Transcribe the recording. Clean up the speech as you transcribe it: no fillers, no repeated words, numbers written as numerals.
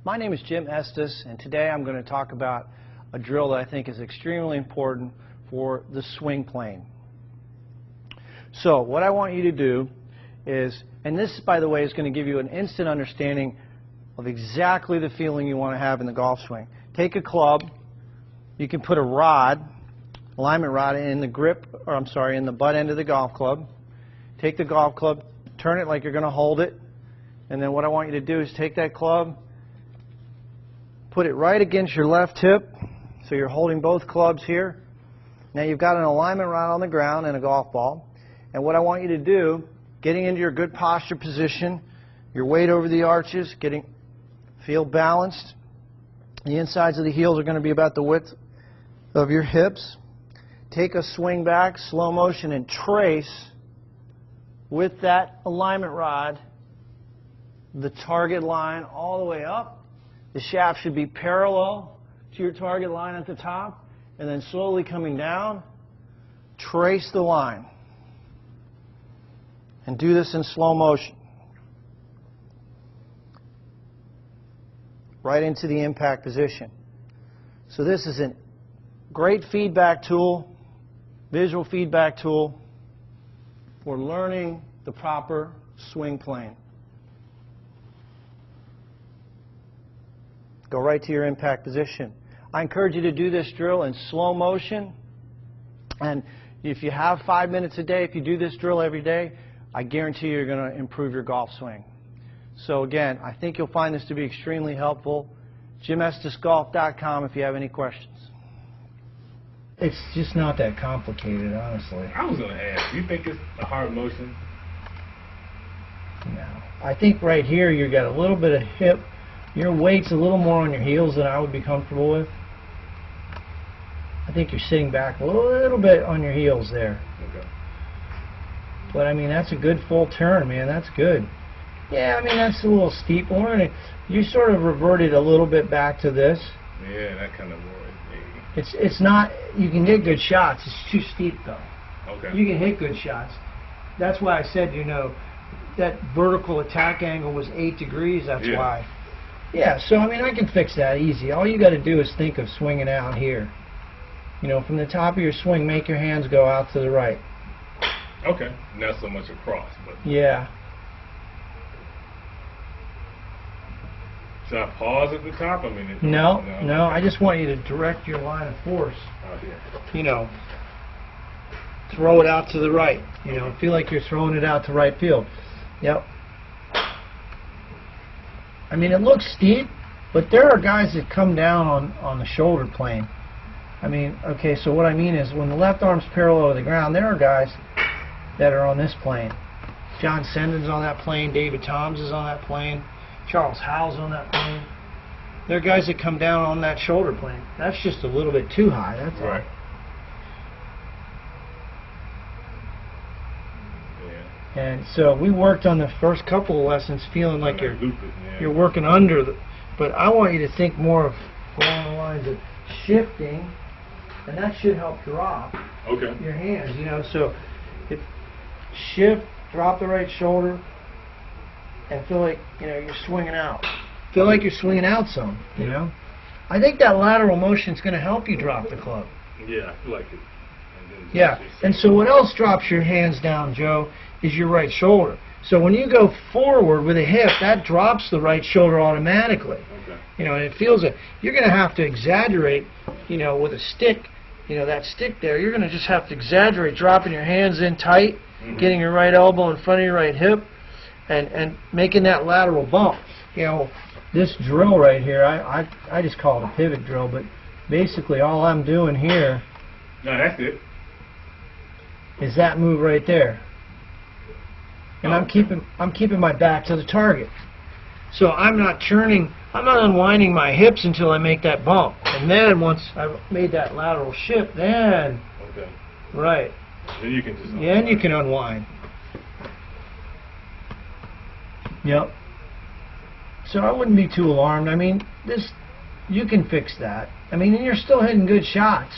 My name is Jim Estes, and today I'm going to talk about a drill that I think is extremely important for the swing plane. So what I want you to do is, and this by the way is going to give you an instant understanding of exactly the feeling you want to have in the golf swing. Take a club, you can put a rod, alignment rod in the grip, or I'm sorry, in the butt end of the golf club. Take the golf club, turn it like you're going to hold it, and then what I want you to do is take that club, put it right against your left hip, so you're holding both clubs here. Now you've got an alignment rod on the ground and a golf ball, and what I want you to do, getting into your good posture position, your weight over the arches, feel balanced. The insides of the heels are going to be about the width of your hips. Take a swing back, slow motion, and trace with that alignment rod the target line all the way up. The shaft should be parallel to your target line at the top, and then slowly coming down, trace the line. And do this in slow motion. Right into the impact position. So this is a great feedback tool, visual feedback tool for learning the proper swing plane. Go right to your impact position. I encourage you to do this drill in slow motion, and if you have 5 minutes a day, if you do this drill every day, I guarantee you're going to improve your golf swing. So again, I think you'll find this to be extremely helpful. JimEstesGolf.com if you have any questions. It's just not that complicated, honestly. I was going to ask, do you think it's a hard motion? No. I think right here you got a little bit of hip. Your weight's a little more on your heels than I would be comfortable with. I think you're sitting back a little bit on your heels there. Okay. But I mean, that's a good full turn, man. That's good. Yeah, I mean, that's a little steep. You sort of reverted a little bit back to this. Yeah, that kind of worried me. It's not, you can hit good shots. It's too steep, though. Okay. You can hit good shots. That's why I said, you know, that vertical attack angle was 8 degrees. That's why. Yeah, so, I mean, I can fix that easy. All you got to do is think of swinging out here. You know, from the top of your swing, make your hands go out to the right. Okay. Not so much across, but... Yeah. Should I pause at the top? I mean, no. I just want you to direct your line of force. Oh, yeah. You know, throw it out to the right. You know, feel like you're throwing it out to right field. Yep. I mean, it looks steep, but there are guys that come down on the shoulder plane. I mean, okay, so what I mean is when the left arm's parallel to the ground, there are guys that are on this plane. John Sendon's on that plane. David Toms is on that plane. Charles Howell's on that plane. There are guys that come down on that shoulder plane. That's just a little bit too high, that's all. Right. Yeah. And so we worked on the first couple of lessons feeling like you're working under but I want you to think more of along the lines of shifting, and that should help drop your hands, you know. So shift, drop the right shoulder, and feel like, you know, you're swinging out. Feel like you're swinging out some, you know. I think that lateral motion is going to help you drop the club. Yeah, I feel like it. Yeah, and so what else drops your hands down, Joe, is your right shoulder. So when you go forward with a hip, that drops the right shoulder automatically. Okay. You know, and it feels it. You're going to have to exaggerate, you know, with a stick, you know, that stick there, you're going to just have to exaggerate, dropping your hands in tight, getting your right elbow in front of your right hip, and making that lateral bump. You know, this drill right here, I just call it a pivot drill, but basically all I'm doing here that's it. Is that move right there. And I'm keeping my back to the target. So I'm not unwinding my hips until I make that bump. And then once I've made that lateral shift, then right. Then you can just unwind. Then you can unwind. Yep. So I wouldn't be too alarmed. I mean, you can fix that. I mean, and you're still hitting good shots.